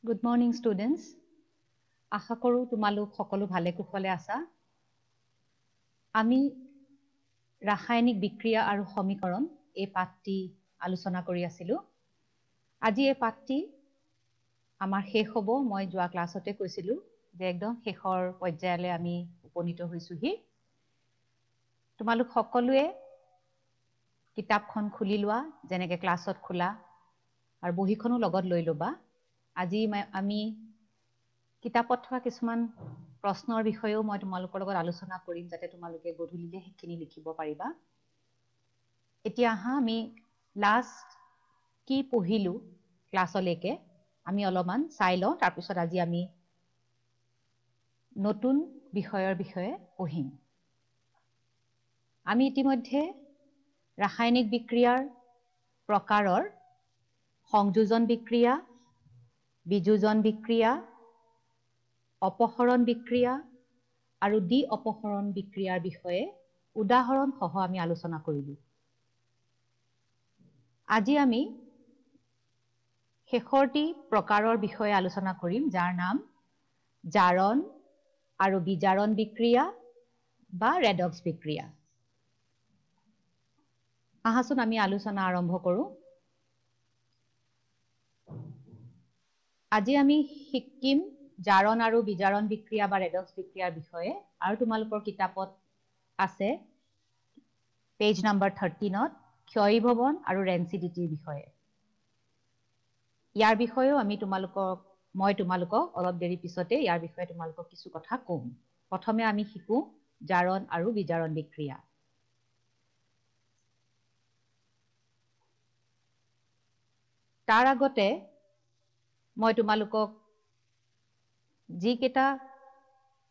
Good morning, students. আশা কৰো তোমালোক সকলো ভালে কুশলে আছা। আমি ৰাসায়নিক বিক্ৰিয়া আৰু সমীকৰণ এই পাঠটি আলোচনা কৰি আছিলো। আজি এই পাঠটি আমাৰ শেষ হ'ব। মই যোৱা ক্লাছতে কৈছিলো যে একদম শেষৰ পৰ্যায়লৈ আমি উপনীত হৈছোহি। তোমালোক সকলোৱে কিতাপখন খুলি লোৱা, যেনেকৈ ক্লাছত খোলা, আৰু বহিখনো লগত লৈ ল'বা। আজি আমি কিতাপত থকা কিছুমান প্ৰশ্নৰ বিষয়েও মই তোমালোকৰ লগত আলোচনা কৰিম, যাতে তোমালোকে গধূলিলে সেইখিনি লিখিব পাৰিবা। এতিয়া আহা আমি লাষ্ট কি পঢ়িলো ক্লাছলৈকে আমি অলপমান চাই লওঁ, তাৰপিছত আজি আমি নতুন বিষয়ৰ বিষয়ে পঢ়িম। আমি ইতিমধ্যে ৰাসায়নিক বিক্ৰিয়াৰ প্ৰকাৰৰ সংযোজন বিক্ৰিয়া, বিযোজন বিক্ৰিয়া, অপসৰণ বিক্ৰিয়া আৰু দ্বি অপসৰণ বিক্ৰিয়াৰ বিষয়ে উদাহৰণ সহ আমি আলোচনা কৰিলো। আজি আমি শেষৰটি প্ৰকাৰৰ বিষয়ে আলোচনা কৰিম, যাৰ নাম জাৰণ আৰু বিজাৰণ বিক্ৰিয়া বা ৰেডক্স বিক্ৰিয়া। আহাচোন আমি আলোচনা আৰম্ভ কৰো। আজি আমি শিকিম জাৰণ আৰু বিজাৰণ বিক্ৰিয়া বা ৰেডক্স বিক্ৰিয়াৰ বিষয়ে, আৰু তোমালোকৰ কিতাপত আছে পেজ নম্বৰ 13ত ক্ষয়ীভৱন আৰু ৰেঞ্চিডিটিৰ বিষয়ে। ইয়াৰ বিষয়েও মই তোমালোকক অলপ দেৰি পিছতে ইয়াৰ বিষয়ে তোমালোকক কিছু কথা কম। প্ৰথমে আমি শিকো জাৰণ আৰু বিজাৰণ বিক্ৰিয়া। তাৰ আগতে মই তোমালোকক যিকেইটা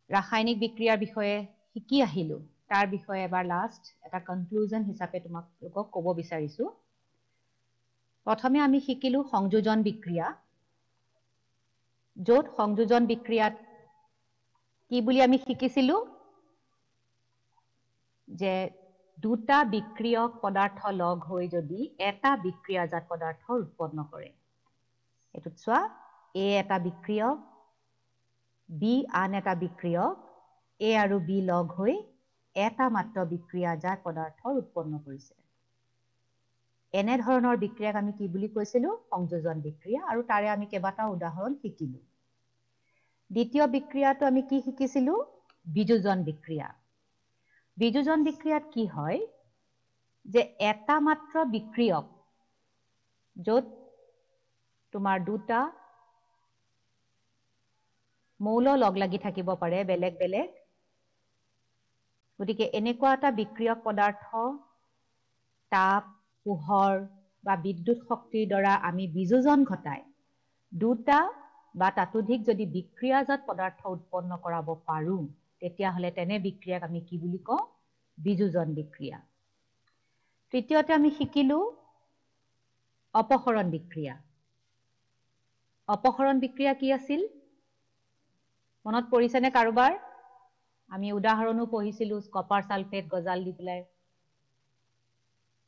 ৰাসায়নিক বিক্ৰিয়াৰ বিষয়ে শিকি আহিলো তাৰ বিষয়ে এবাৰ লাষ্ট এটা কনক্লুজন হিচাপে তোমালোকক ক'ব বিচাৰিছো। প্ৰথমে আমি শিকিলো সংযোজন বিক্ৰিয়া, য'ত সংযোজন বিক্ৰিয়াত কি বুলি আমি শিকিছিলো যে দুটা বিক্ৰিয়ক পদাৰ্থ লগ হৈ যদি এটা বিক্ৰিয়াজাত পদাৰ্থ উৎপন্ন কৰে। এইটোত চোৱা, এ এটা বিক্ৰিয়ক, বি আন এটা বিক্ৰিয়ক, এ আৰু বি লগ হৈ এটা মাত্ৰ বিক্ৰিয়াজাত পদাৰ্থ উৎপন্ন কৰিছে। এনে ধৰণৰ বিক্ৰিয়াক আমি কি বুলি কৈছিলো? সংযোজন বিক্ৰিয়া, আৰু তাৰে আমি কেইবাটাও উদাহৰণ শিকিলো। দ্বিতীয় বিক্ৰিয়াটো আমি কি শিকিছিলো? বিযোজন বিক্ৰিয়া। বিযোজন বিক্ৰিয়াত কি হয় যে এটা মাত্ৰ বিক্ৰিয়ক, য'ত তোমাৰ দুটা মৌল লগ লাগি থাকিব পাৰে বেলেগ বেলেগ। গতিকে এনেকুৱা এটা বিক্ৰিয়ক পদাৰ্থ তাপ, পোহৰ বা বিদ্যুৎ শক্তিৰ দ্বাৰা আমি বিযোজন ঘটাই দুটা বা তাতোধিক যদি বিক্ৰিয়াজাত পদাৰ্থ উৎপন্ন কৰাব পাৰো, তেতিয়াহ'লে তেনে বিক্ৰিয়াক আমি কি বুলি কওঁ? বিযোজন বিক্ৰিয়া। তৃতীয়তে আমি শিকিলো অপসৰণ বিক্ৰিয়া। অপসৰণ বিক্ৰিয়া কি আছিল? মনত পৰিছেনে কাৰোবাৰ? আমি উদাহৰণো পঢ়িছিলো কপাৰ সালফেট গজাল দি পেলাই।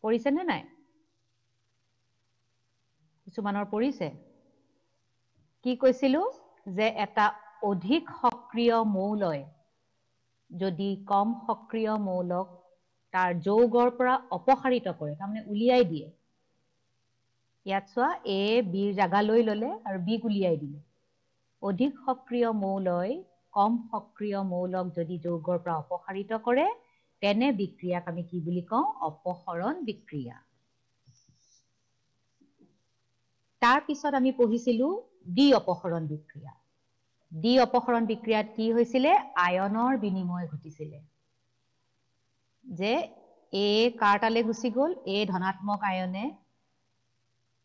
পৰিছেনে নাই? কিছুমানৰ পৰিছে। কি কৈছিলো? যে এটা অধিক সক্ৰিয় মৌলই যদি কম সক্ৰিয় মৌলক তাৰ যৌগৰ পৰা অপসাৰিত কৰে, তাৰমানে উলিয়াই দিয়ে। ইয়াত চোৱা, এ বিৰ জাগা লৈ ললে আৰু বিক উলিয়াই দিলে। অধিক সক্ৰিয় মৌলই কম সক্ৰিয় মৌলক যদি যৌগৰ পৰা অপসাৰিত কৰে, তেনে বিক্ৰিয়াক আমি কি বুলি কওঁ? অপসৰণ বিক্ৰিয়া। তাৰ পিছত আমি পঢ়িছিলো দ্বি অপসৰণ বিক্ৰিয়া। দ্বি অপসৰণ বিক্ৰিয়াত কি হৈছিলে? আয়নৰ বিনিময় ঘটিছিলে। যে এ কাৰ তালে গুচি গ'ল? এ ধনাত্মক আয়নে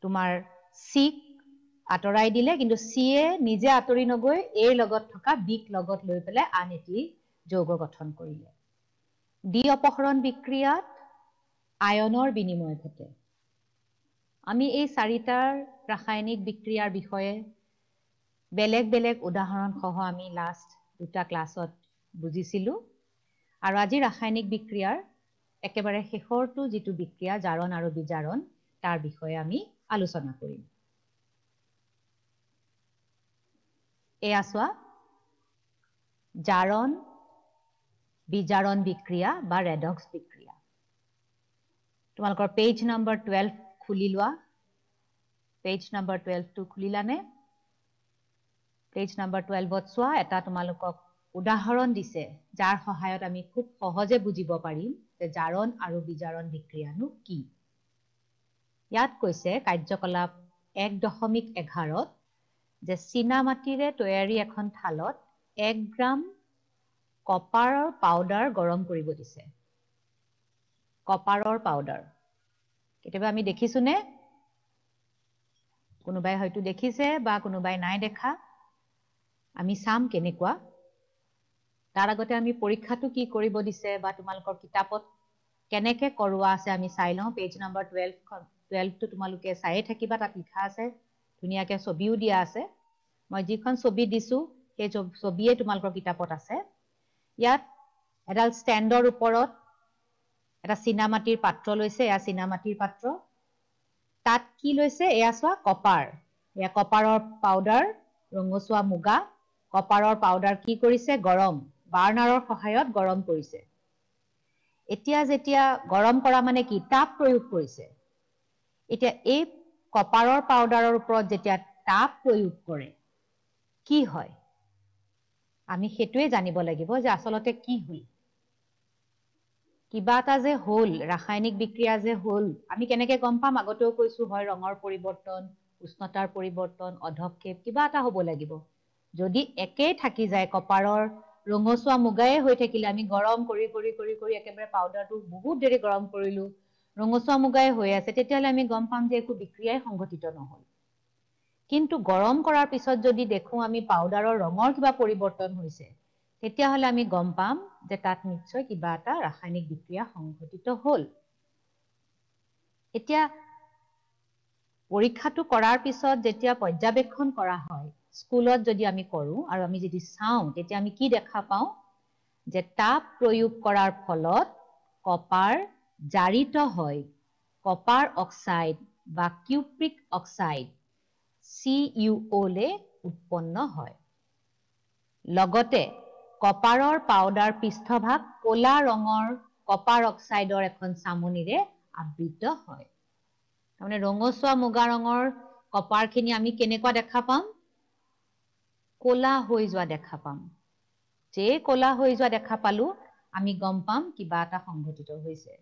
তোমাৰ চিক আঁতৰাই দিলে, কিন্তু চিয়ে নিজে আঁতৰি নগৈ এৰ লগত থকা বিক লগত লৈ পেলাই আন এটি যৌগ গঠন কৰিলে। দ্বি অপসৰণ বিক্ৰিয়াত আয়নৰ বিনিময় ঘটে। আমি এই চাৰিটাৰ ৰাসায়নিক বিক্ৰিয়াৰ বিষয়ে বেলেগ বেলেগ উদাহৰণ সহ আমি লাষ্ট দুটা ক্লাছত বুজিছিলো, আৰু আজি ৰাসায়নিক বিক্ৰিয়াৰ একেবাৰে শেষৰটো যিটো বিক্ৰিয়া জাৰণ আৰু বিজাৰণ, তাৰ বিষয়ে আমি আলোচনা কৰিম। এয়া চোৱা জাৰণ বিজাৰণ বিক্ৰিয়া বা ৰেডক্স বিক্ৰিয়া তোমালোকৰ পেজ নম্বৰ 12 খুলি লোৱা পেজ নম্বৰ 12 টো খুলিলানে পেজ নম্বৰ 12ত চোৱা এটা তোমালোকক উদাহৰণ দিছে যাৰ সহায়ত আমি খুব সহজে বুজিব পাৰিম যে জাৰণ আৰু বিজাৰণ বিক্ৰিয়ানো কি ইয়াত কৈছে কাৰ্যকলাপ 1.11 যে চীনা মাটিৰে তৈয়াৰী এখন থালত 1 গ্ৰাম কপাৰৰ পাউডাৰ গৰম কৰিব দিছে কপাৰৰ পাউডাৰ কেতিয়াবা আমি দেখিছোনে কোনোবাই হয়তো দেখিছে বা কোনোবাই নাই দেখা আমি সাম কেনেকুৱা তাৰ আগতে আমি পৰীক্ষাটো কি কৰিব দিছে বা তোমালোকৰ কিতাপত কেনেকে কৰোৱা আছে আমি চাই লওঁ পেজ নম্বৰ 12 টো তোমালোকে চাইয়ে থাকিবা তাত লিখা আছে ধুনীয়াকে ছবিও দিয়া আছে মই যিখন ছবি দিছো সেই ছবিয়ে তোমালোকৰ কিতাপত আছে ইয়াত এডাল ষ্টেণ্ডৰ ওপৰত এটা চিনামাটিৰ পাত্ৰ লৈছে এয়া চিনামাটিৰ পাত্ৰ তাত কি লৈছে এয়া চোৱা কপাৰ এয়া কপাৰৰ পাউডাৰ ৰঙচুৱা মুগা কপাৰৰ পাউডাৰ কি কৰিছে গৰম বাৰ্ণাৰৰ সহায়ত গৰম কৰিছে এতিয়া যেতিয়া গৰম কৰা মানে কি তাপ প্ৰয়োগ কৰিছে এতিয়া এই কপাৰৰ পাউডাৰৰ ওপৰত যেতিয়া তাপ প্ৰয়োগ কৰে কি হয় আমি হেতুৱে জানিব লাগিব যে আসলতে কি হল কিবা এটা যে হল ৰাসায়নিক বিক্ৰিয়া যে হল আমি কেনেকে গম পাম আগতেও কৈছো হয় ৰঙৰ পৰিৱৰ্তন উষ্ণতাৰ পৰিৱৰ্তন অধক্ষেপ কিবা এটা হ'ব লাগিব যদি একেই থাকি যায় কপাৰৰ ৰঙচুৱা মুগায়ে হৈ থাকিলে আমি গৰম কৰি একেবাৰে পাউডাৰটো বহুত দেৰি গৰম কৰিলো ৰঙচুৱা মুগায়ে হৈ আছে তেতিয়ালে আমি গম পাম যে একো বিক্ৰিয়াই সংঘটিত নহল কিন্তু গৰম কৰাৰ পিছত যদি দেখো আমি পাউডাৰৰ ৰঙৰ কিবা পৰিৱৰ্তন হৈছে তেতিয়াহলে আমি গম পাম যে তাত নিশ্চয় কিবা এটা ৰাসায়নিক বিক্ৰিয়া সংঘটিত হল এতিয়া পৰীক্ষাটো কৰাৰ পিছত যেতিয়া পৰ্যবেক্ষণ কৰা হয় স্কুলত যদি আমি কৰো আৰু আমি যদি চাওঁ তেতিয়া আমি কি দেখা পাওঁ যে তাপ প্ৰয়োগ কৰাৰ ফলত কপাৰ জাৰিত হয় কপাৰ অক্সাইড বা কিউপ্ৰিক অক্সাইড CuO লে উৎপন্ন হয় লগতে কপাৰৰ পাউডাৰ পৃষ্ঠভাগ ক'লা ৰঙৰ কপাৰ অক্সাইডৰ এখন চামনিৰে আবৃত হয় তাৰমানে ৰঙচুৱা মুগা ৰঙৰ কপাৰখিনি আমি কেনেকুৱা দেখা পাম ক'লা হৈ যোৱা দেখা পাম যে ক'লা হৈ যোৱা দেখা পালো আমি গম পাম কিবা এটা সংঘটিত হৈছে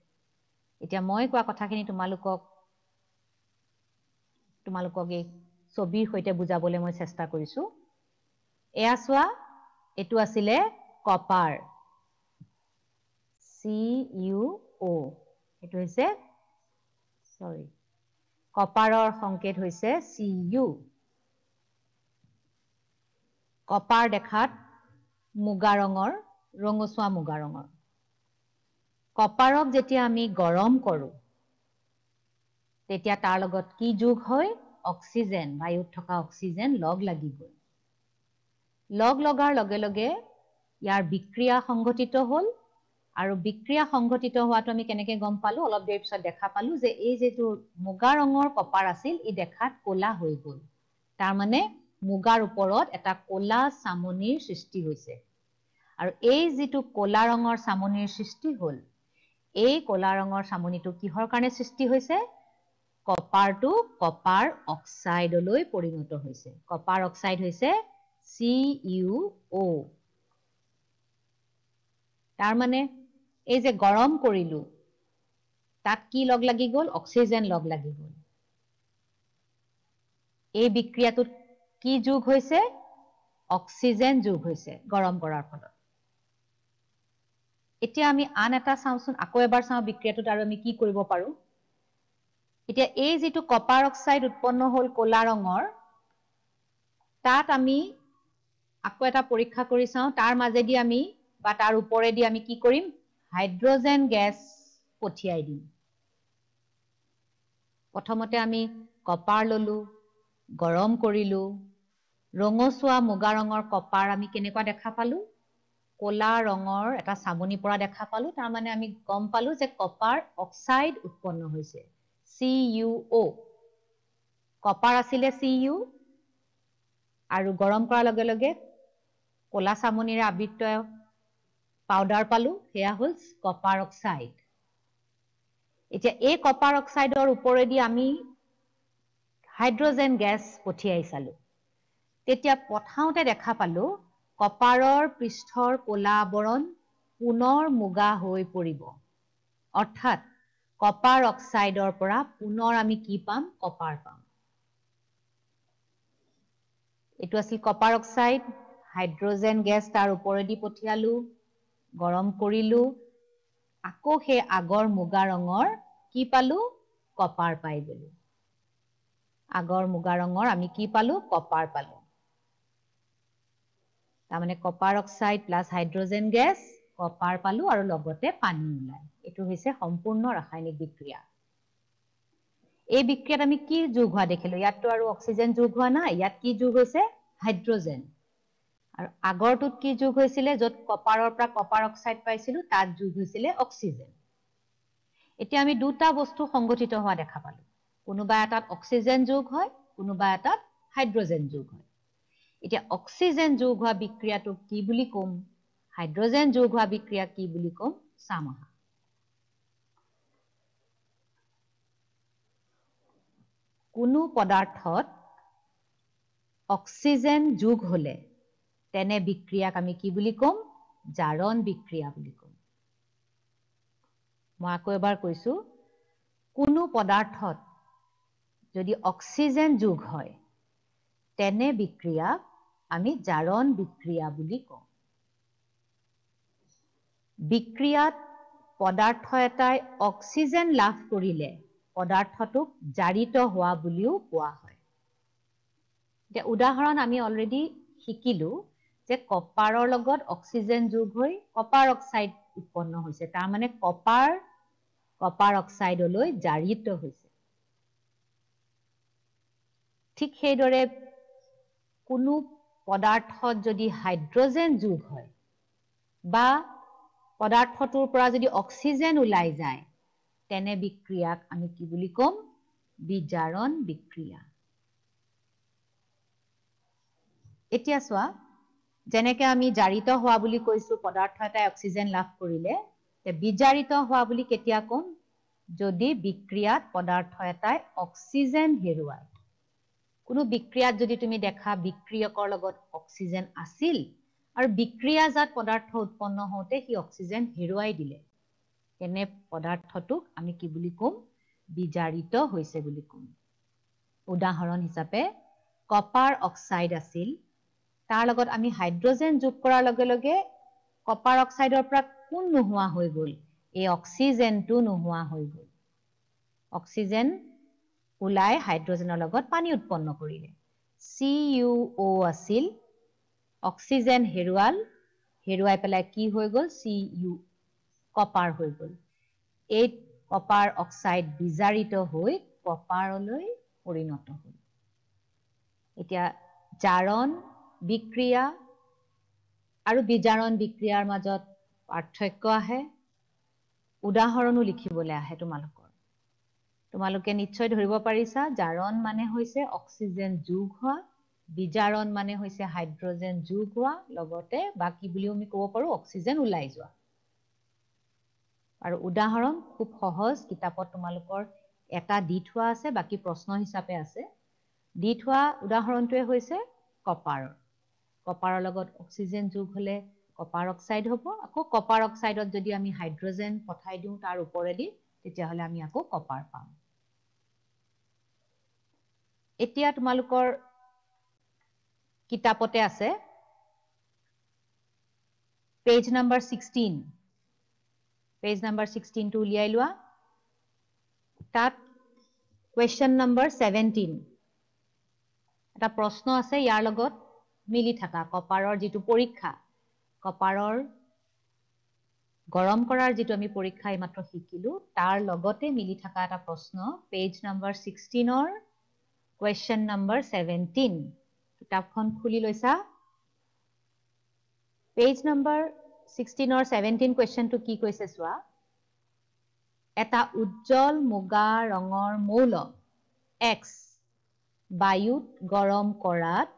এতিয়া মই কোৱা কথাখিনি তোমালোকক এই ছবিৰ সৈতে বুজাবলৈ মই চেষ্টা কৰিছো এয়া চোৱা এটো আছিলে কপাৰ CuO এটো হৈছে কপাৰৰ সংকেত হৈছে Cu কপাৰ দেখাত মুগা ৰঙৰ ৰঙচুৱা মুগা ৰঙৰ কপাৰক যেতিয়া আমি গৰম কৰো তেতিয়া তাৰ লগত কি যোগ হয় অক্সিজেন বায়ুত থকা অক্সিজেন লগ লাগি গল লগ লগাৰ লগে লগে ইয়াৰ বিক্ৰিয়া সংঘটিত হল আৰু বিক্ৰিয়া সংঘটিত হোৱাটো আমি কেনেকে গম পালো অলপ দেৰি পিছত দেখা পালো যে এই যেটো মুগা ৰঙৰ কপাৰ আছিল ই দেখাত ক'লা হৈ গল তাৰ মানে মুগাৰ ওপৰত এটা ক'লা চামনিৰ সৃষ্টি হৈছে আৰু এই যেটো ক'লা ৰঙৰ চামনিৰ সৃষ্টি হল এই ক'লা ৰঙৰ চামনিটো কিহৰ কাৰণে সৃষ্টি হৈছে কপাৰটো কপাৰ অক্সাইডলৈ পৰিণত হৈছে কপাৰ অক্সাইড হৈছে CuO তাৰ মানে এই যে গৰম কৰিলো তাত কি লগ লাগি গল অক্সিজেন লগ লাগি গল এই বিক্ৰিয়াটোত কি যোগ হৈছে অক্সিজেন যোগ হৈছে গৰম কৰাৰ ফলত এতিয়া আমি আন এটা চাওঁচোন আকৌ এবাৰ চাওঁ বিক্ৰিয়াটোত আৰু আমি কি কৰিব পাৰো এতিয়া এই যেটো কপাৰ অক্সাইড উৎপন্ন হল ক'লা ৰঙৰ তাত আমি আকৌ এটা পৰীক্ষা কৰি চাওঁ তাৰ মাজেদি আমি বা তাৰ ওপৰেদি আমি কি কৰিম হাইড্ৰোজেন গেছ পঠিয়াই দিম প্ৰথমতে আমি কপাৰ ললো গৰম কৰিলো ৰঙচুৱা মুগা ৰঙৰ কপাৰ আমি কেনেকুৱা দেখা পালো ক'লা ৰঙৰ এটা চামনি পৰা দেখা পালো তাৰ মানে আমি গম পালো যে কপাৰ অক্সাইড উৎপন্ন হৈছে CuO কপাৰ আছিলে Cu আৰু গৰম কৰাৰ লগে লগে কলা চামনিৰে আবৃত পাউডাৰ পালো হেয়া হল কপাৰ অক্সাইড এতিয়া এই কপাৰ অক্সাইডৰ ওপৰেদি আমি হাইড্ৰোজেন গেছ পঠিয়াই চালো তেতিয়া পঠাওতে দেখা পালো কপাৰৰ পৃষ্ঠৰ কলা আৱৰণ পুনৰ মুগা হৈ পৰিব অৰ্থাৎ কপাৰ অক্সাইডৰ পৰা পুনৰ আমি কি পাম কপাৰ পাম এটো আছিল কপাৰ অক্সাইড হাইড্ৰোজেন গেছ তাৰ ওপৰেদি পঠিয়ালো গৰম কৰিলো আকৌ হে আগৰ মুগা ৰঙৰ কি পালো কপাৰ পাই গলো আগৰ মুগা ৰঙৰ আমি কি পালো কপাৰ পালো তাৰ মানে copper oxide plus hydrogen gas copper পালো আৰু লগতে পানী ওলাই এটো হৈছে সম্পূৰ্ণ ৰাসায়নিক বিক্ৰিয়া এই বিক্ৰিয়াত আমি কি যোগ হোৱা দেখিলো ইয়াতটো আৰু অক্সিজেন যোগ হোৱা নাই ইয়াত কি যোগ হৈছে হাইড্ৰোজেন আৰু আগৰটোত কি যোগ হৈছিলে যত কপাৰৰ পৰা কপাৰ অক্সাইড পাইছিলো তাত যোগ হৈছিলে অক্সিজেন এতিয়া আমি দুটা বস্তু সংগঠিত হোৱা দেখা পালো কোনোবা এটাত অক্সিজেন যোগ হয় কোনোবা এটাত হাইড্ৰোজেন যোগ হয় এতিয়া অক্সিজেন যোগ হোৱা বিক্ৰিয়াটোক কি বুলি কম হাইড্ৰোজেন যোগ হোৱা বিক্ৰিয়া কি বুলি কম চামহা কোনো পদাৰ্থত অক্সিজেন যোগ হলে তেনে বিক্ৰিয়াক আমি কি বুলি কম জাৰণ বিক্ৰিয়া বুলি কম মই আকৌ এবাৰ কৈছো কোনো পদাৰ্থত যদি অক্সিজেন যোগ হয় তেনে বিক্ৰিয়াক আমি জাৰণ বিক্ৰিয়া বুলি কওঁ বিক্ৰিয়াত পদাৰ্থ এটাই অক্সিজেন লাভ কৰিলে পদাৰ্থটোক জাৰিত হোৱা বুলিও কোৱা হয় এতিয়া উদাহৰণ আমি অলৰেডি শিকিলো যে কপাৰৰ লগত অক্সিজেন যোগ হৈ কপাৰ অক্সাইড উৎপন্ন হৈছে তাৰ মানে কপাৰ অক্সাইডলৈ জাৰিত হৈছে ঠিক সেইদৰে কোনো পদাৰ্থত যদি হাইড্ৰোজেন যোগ হয় বা পদাৰ্থটোৰ পৰা যদি অক্সিজেন ওলাই যায় তেনে বিক্ৰিয়াক আমি কি বুলি কম বিজাৰণ বিক্ৰিয়া এতিয়া চোৱা যেনেকে আমি জাৰিত হোৱা বুলি কৈছো পদাৰ্থ এটাই অক্সিজেন লাভ কৰিলে তে বিজাৰিত হোৱা বুলি কেতিয়া কম যদি বিক্ৰিয়াত পদাৰ্থ এটাই অক্সিজেন হেৰুৱায় কোনো বিক্ৰিয়াত যদি তুমি দেখা বিক্ৰিয়কৰ লগত অক্সিজেন আছিল আৰু বিক্ৰিয়াজাত পদাৰ্থ উৎপন্ন হওঁতে হি অক্সিজেন হেৰুৱাই দিলে তেনে পদাৰ্থটোক আমি কি বুলি কম বিজাৰিত হৈছে বুলি কম উদাহৰণ হিচাপে কপাৰ অক্সাইড আছিল তাৰ লগত আমি হাইড্ৰোজেন যোগ কৰাৰ লগে লগে কপাৰ অক্সাইডৰ পৰা কোন নোহোৱা হৈ গল এই অক্সিজেনটো নোহোৱা হৈ গল অক্সিজেন ওলাই হাইড্ৰোজেনৰ লগত পানী উৎপন্ন কৰিলে CuO আছিল অক্সিজেন হেৰুৱাই পেলাই কি হৈ গল Cu কপাৰ হৈ গল এই কপাৰ অক্সাইড বিজাৰিত হৈ কপাৰলৈ পৰিণত হল এতিয়া জাৰণ বিক্ৰিয়া আৰু বিজাৰণ বিক্ৰিয়াৰ মাজত পাৰ্থক্য আহে উদাহৰণো লিখিবলৈ আহে তোমালোকে নিশ্চয় ধৰিব পাৰিছা জাৰণ মানে হৈছে অক্সিজেন যোগ হোৱা বিজাৰণ মানে হৈছে হাইড্ৰোজেন যোগ হোৱা লগতে বাকি বুলিও আমি ক'ব পাৰো অক্সিজেন ওলাই যোৱা আৰু উদাহৰণ খুব সহজ কিতাপত তোমালোকৰ এটা দি থোৱা আছে বাকি প্ৰশ্ন হিচাপে আছে দি থোৱা উদাহৰণটোৱে হৈছে কপাৰৰ লগত অক্সিজেন যোগ হলে কপাৰ অক্সাইড হ'ব আকৌ কপাৰ অক্সাইডত যদি আমি হাইড্ৰোজেন পঠাই দিওঁ তাৰ ওপৰেদি তেতিয়াহলে আমি আকৌ কপাৰ পাম এতিয়া তোমালোকৰ কিতাপতে আছে পেজ নম্বৰ 16 টো উলিয়াই লোৱা তাত question number 17 এটা প্ৰশ্ন আছে ইয়াৰ লগত মিলি থাকা কপাৰৰ যিটো পৰীক্ষা কপাৰৰ গৰম কৰাৰ যিটো আমি পৰীক্ষা এইমাত্ৰ শিকিলো তাৰ লগতে মিলি থাকা এটা প্ৰশ্ন পেজ নম্বৰ 16 question number 17 কিতাপখন খুলি লৈছা পেজ নম্বৰ 16 17 questionটো কি কৈছে চোৱা এটা উজ্জ্বল মুগা ৰঙৰ মৌল X বায়ুত গৰম কৰাত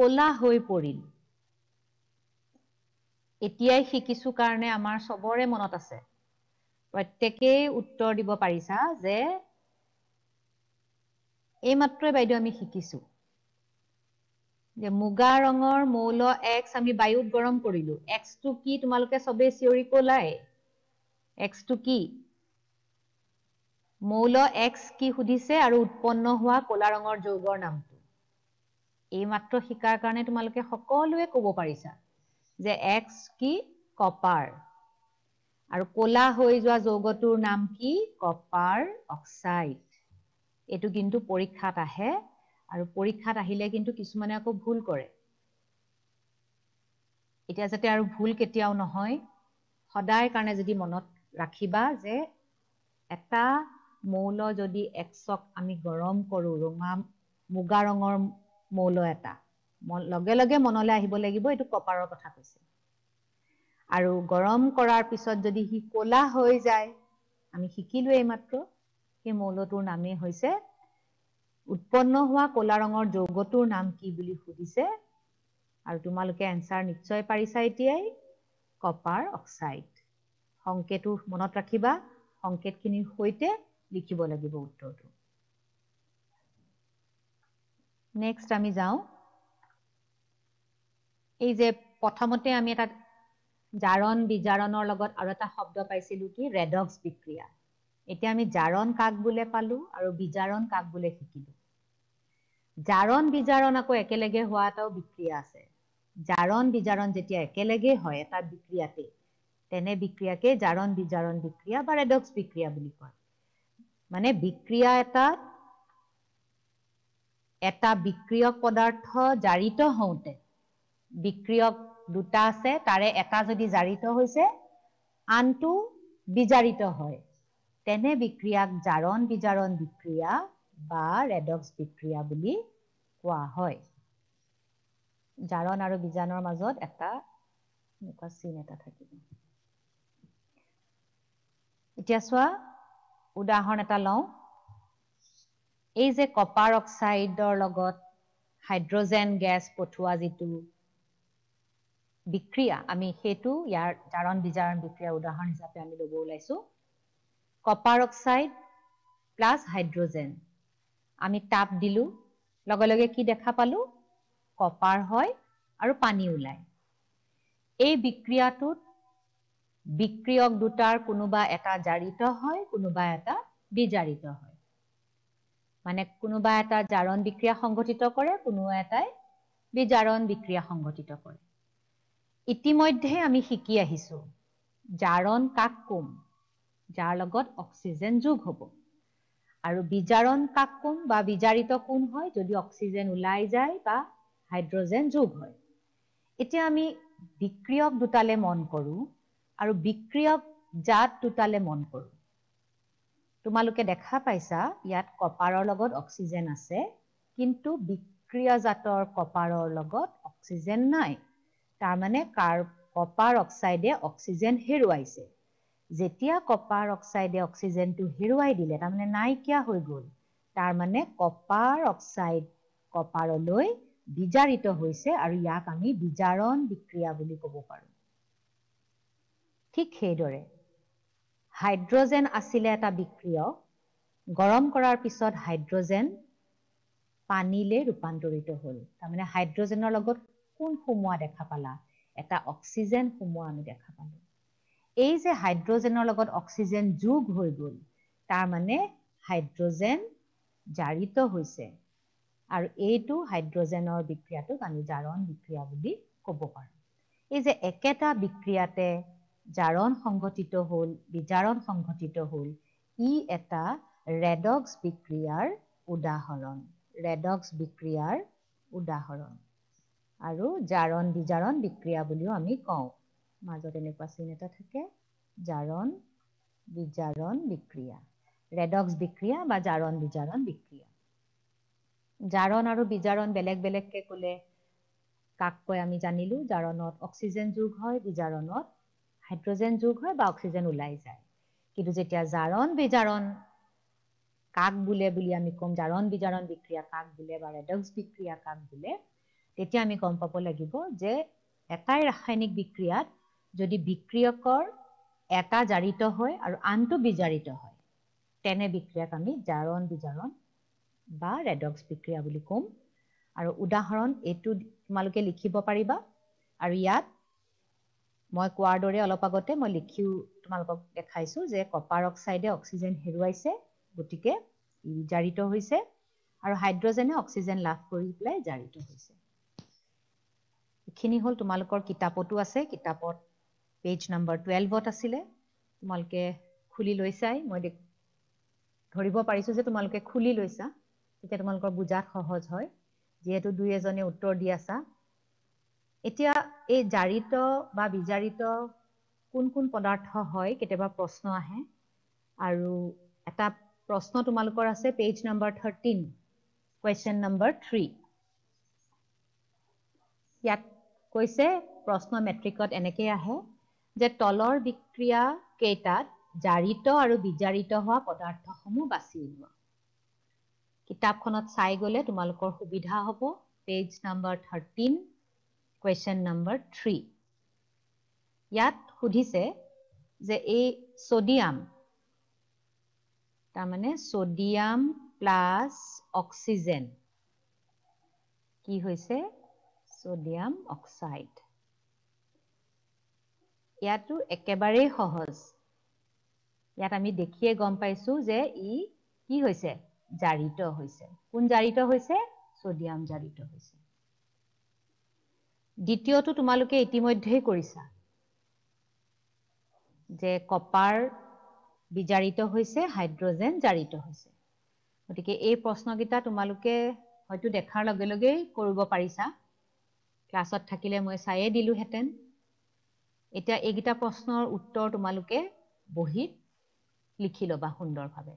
কলা হৈ পৰিল এতিয়াই শিকিছো কাৰণে আমাৰ সবৰে মনত আছে প্ৰত্যেকই উত্তৰ দিব পাৰিছা যে এই মাত্ৰই বাইদেউ আমি শিকিছো যে মুগা ৰঙৰ মৌল X আমি বায়ুত গৰম কৰিলো X টো কি তোমালোকে সবে চিঞৰি কলাই X টো কি মৌল X কি সুধিছে আৰু উৎপন্ন হোৱা কলা ৰঙৰ যৌগৰ নামটো এই মাত্ৰ শিকাৰ কাৰণে তোমালোকে সকলোৱে ক'ব পাৰিছা যে X কি কপাৰ আৰু কলা হৈ যোৱা যৌগটোৰ নাম কি কপাৰ অক্সাইড এটো কিন্তু পৰীক্ষাত আহে আৰু পৰীক্ষাত আহিলে কিন্তু কিছুমানে আকৌ ভুল কৰে এতিয়া যাতে আৰু ভুল কেতিয়াও নহয় সদায় কাৰণে যদি মনত ৰাখিবা যে এটা মৌল যদি Xক আমি গৰম কৰো ৰঙা মুগা ৰঙৰ মৌল এটা লগে লগে মনলৈ আহিব লাগিব এটো কপাৰৰ কথা কৈছে আৰু গৰম কৰাৰ পিছত যদি হি কলা হৈ যায় আমি শিকিলো এই মাত্ৰ এই মৌলটোৰ নামে হৈছে উৎপন্ন হোৱা কলা ৰঙৰ যৌগটোৰ নাম কি বুলি সুধিছে আৰু তোমালোকে এনসাৰ নিশ্চয় পাৰিছা এতিয়াই কপাৰ অক্সাইড সংকেতটো মনত ৰাখিবা সংকেতখিনিৰ সৈতে লিখিব লাগিব উত্তৰটো নেক্সট আমি যাও এই যে প্ৰথমতে আমি এটা জাৰণ বিজাৰণৰ লগত আৰু এটা শব্দ পাইছিলো কি ৰেডক্স বিক্ৰিয়া এতিয়া আমি জাৰণ কাক বোলে পালো আৰু বিজাৰণ কাক বোলে শিকিলো জাৰণ বিজাৰণ আকৌ একেলগে হোৱা এটাও বিক্ৰিয়া আছে জাৰণ বিজাৰণ যেতিয়া একেলগে হয় এটা বিক্ৰিয়াতে তেনে বিক্ৰিয়াকে জাৰণ বিজাৰণ বিক্ৰিয়া বা ৰেডক্স বিক্ৰিয়া বুলি কয় মানে বিক্ৰিয়া এটা বিক্ৰিয়ক পদাৰ্থ জাৰিত হওঁতে বিক্ৰিয়ক দুটা আছে তাৰে এটা যদি জাৰিত হৈছে আনটো বিজাৰিত হয় তেনে বিক্ৰিয়াক জাৰণ বিজাৰণ বিক্ৰিয়া বা ৰেডক্স বিক্ৰিয়া বুলি কোৱা হয় জাৰণ আৰু বিজাৰণৰ মাজত এটা চিন এটা থাকিব এতিয়া চোৱা উদাহৰণ এটা লওঁ এই যে কপাৰ অক্সাইডৰ লগত হাইড্ৰোজেন গেছ পঠোৱা যিটো বিক্ৰিয়া আমি হেতু ইয়াৰ জাৰণ বিজাৰণ বিক্ৰিয়া উদাহৰণ হিচাপে আমি লব ওলাইছো কপাৰ অক্সাইড প্লাস হাইড্ৰোজেন আমি তাপ দিলু লগে লগে কি দেখা পালো কপাৰ হয় আৰু পানী ওলায় এই বিক্ৰিয়াটোত বিক্ৰিয়ক দুটাৰ কোনোবা এটা জাৰিত হয় কোনোবা এটা বিজাৰিত হয় মানে কোনোবা এটা জাৰণ বিক্ৰিয়া সংঘটিত কৰে কোনোবা এটাই বিজাৰণ বিক্ৰিয়া সংঘটিত কৰে ইতিমধ্যে আমি শিকি আহিছো জাৰণ কাক কম যাৰ লগত অক্সিজেন যোগ হ'ব আৰু বিজাৰণ কাক কম বা বিজাৰিত কোন হয় যদি অক্সিজেন ওলাই যায় বা হাইড্ৰোজেন যোগ হয় এতিয়া আমি বিক্ৰিয়ক দুটালে মন কৰো আৰু বিক্ৰিয়ক জাত দুটালে মন কৰো তোমালোকে দেখা পাইছা ইয়াত কপাৰৰ লগত অক্সিজেন আছে কিন্তু বিক্ৰিয়া জাতৰ কপাৰৰ লগত অক্সিজেন নাই তাৰ মানে কপাৰ অক্সাইডে অক্সিজেন হেৰুৱাইছে যেতিয়া কপাৰ অক্সাইডে অক্সিজেনটো হেৰুৱাই দিলে তাৰ মানে নাইকিয়া হৈ গ'ল তাৰ মানে কপাৰ অক্সাইড কপাৰলৈ বিজাৰিত হৈছে আৰু ইয়াক আমি বিজাৰণ বিক্ৰিয়া বুলি ক'ব পাৰো ঠিক সেইদৰে হাইড্ৰোজেন আছিলে এটা বিক্ৰিয়ক গৰম কৰাৰ পিছত হাইড্ৰোজেন পানীলে ৰূপান্তৰিত হ'ল তাৰমানে হাইড্ৰোজেনৰ লগত কোন সোমোৱা দেখা পালা এটা অক্সিজেন সোমোৱা আমি দেখা পালো এই যে হাইড্ৰোজেনৰ লগত অক্সিজেন যোগ হৈ গ'ল তাৰ মানে হাইড্ৰোজেন জাৰিত হৈছে আৰু এইটো হাইড্ৰোজেনৰ বিক্ৰিয়াটোক আমি জাৰণ বিক্ৰিয়া বুলি ক'ব পাৰো এই যে একেটা বিক্ৰিয়াতে জাৰণ সংঘটিত হ'ল বিজাৰণ সংঘটিত হ'ল ই এটা ৰেডক্স বিক্ৰিয়াৰ উদাহৰণ আৰু জাৰণ বিজাৰণ বিক্ৰিয়া বুলিও আমি কওঁ মাজত এনেকুৱা চিন এটা থাকে জাৰণ বিজাৰণ বিক্ৰিয়া ৰেডক্স বিক্ৰিয়া বা জাৰণ বিজাৰণ বিক্ৰিয়া জাৰণ আৰু বিজাৰণ বেলেগ বেলেগকে ক'লে কাক কয় আমি জানিলো জাৰণত অক্সিজেন যোগ হয় বিজাৰণত হাইড্ৰোজেন যোগ হয় বা অক্সিজেন ওলাই যায় কিন্তু যেতিয়া জাৰণ বিজাৰণ কাক বোলে বুলি আমি কম জাৰণ বিজাৰণ বিক্ৰিয়া কাক বোলে বা ৰেডক্স বিক্ৰিয়া কাক বোলে তেতিয়া আমি গম পাব লাগিব যে এটাই ৰাসায়নিক বিক্ৰিয়াত যদি বিক্ৰিয়কৰ এটা জাৰিত হয় আৰু আনটো বিজাৰিত হয় তেনে বিক্ৰিয়াক আমি জাৰণ বিজাৰণ বা ৰেডক্স বিক্ৰিয়া বুলি কম আৰু উদাহৰণ এইটো তোমালোকে লিখিব পাৰিবা আৰু ইয়াত মই কোৱাৰ দৰে অলপ আগতে মই লিখিও তোমালোকক দেখাইছো যে কপাৰ অক্সাইডে অক্সিজেন হেৰুৱাইছে গতিকে জাৰিত হৈছে আৰু হাইড্ৰজেনে অক্সিজেন লাভ কৰি পেলাই জাৰিত হৈছে এইখিনি হল তোমালোকৰ কিতাপতো আছে কিতাপত পেজ নম্বৰ 12ত আছিলে তোমালোকে খুলি লৈছাই মই ধৰিব পাৰিছো যে তোমালোকে খুলি লৈছা তেতিয়া তোমালোকৰ বুজাত সহজ হয় যেহেতু দুই এজনে উত্তৰ দি আছা এতিয়া এই জাৰিত বা বিজাৰিত কোন কোন পদাৰ্থ হয় কেতিয়াবা প্ৰশ্ন আহে আৰু এটা প্ৰশ্ন তোমালোকৰ আছে পেজ নম্বৰ 13 কুৱেশ্যন নম্বৰ 3 ইয়াত কৈছে প্ৰশ্ন মেট্ৰিকত এনেকৈ আহে যে তলৰ বিক্ৰিয়া কেইটাত জাৰিত আৰু বিজাৰিত হোৱা পদাৰ্থসমূহ বাছি উলিওৱা কিতাপখনত চাই গলে তোমালোকৰ সুবিধা হ'ব পেজ নম্বৰ 13 কুৱেশ্যন নম্বৰ 3 ইয়াত সুধিছে যে এই সোডিয়াম তাৰমানে সোডিয়াম প্লাস অক্সিজেন কি হৈছে সোডিয়াম অক্সাইড ইয়াতো একেবাৰে সহজ ইয়াত আমি দেখিয়ে গম পাইছো যে ই কি হৈছে জাৰিত হৈছে কোন জাৰিত হৈছে সোডিয়াম জাৰিত হৈছে দ্বিতীয়টো তোমালোকে ইতিমধ্যেই কৰিছা যে কপাৰ বিজাৰিত হৈছে হাইড্ৰজেন জাৰিত হৈছে গতিকে এই প্ৰশ্নকেইটা তোমালোকে হয়তো দেখাৰ লগে লগেই কৰিব পাৰিছা ক্লাছত থাকিলে মই চাইয়ে দিলো হেতেন এতিয়া এইকেইটা প্ৰশ্নৰ উত্তৰ তোমালোকে বহিত লিখি লবা সুন্দৰভাৱে